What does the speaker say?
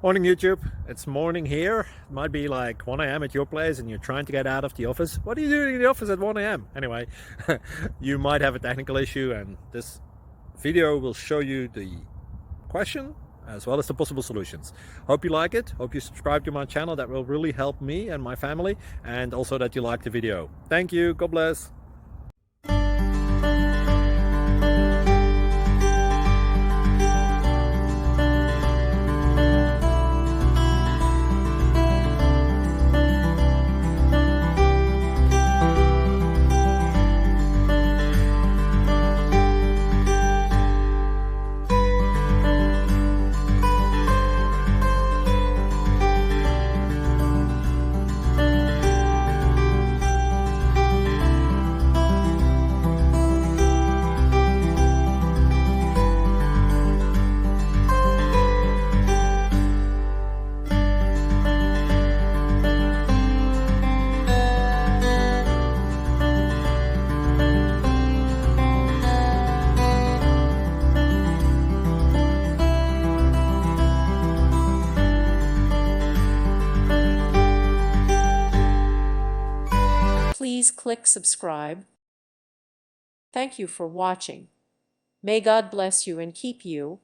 Morning YouTube, it's morning here. It might be like 1 a.m. at your place and you're trying to get out of the office. What are you doing in the office at 1 a.m.? Anyway, you might have a technical issue and this video will show you the question as well as the possible solutions. Hope you like it, hope you subscribe to my channel. That will really help me and my family, and also that you like the video. Thank you, God bless. Please click subscribe. Thank you for watching. May God bless you and keep you.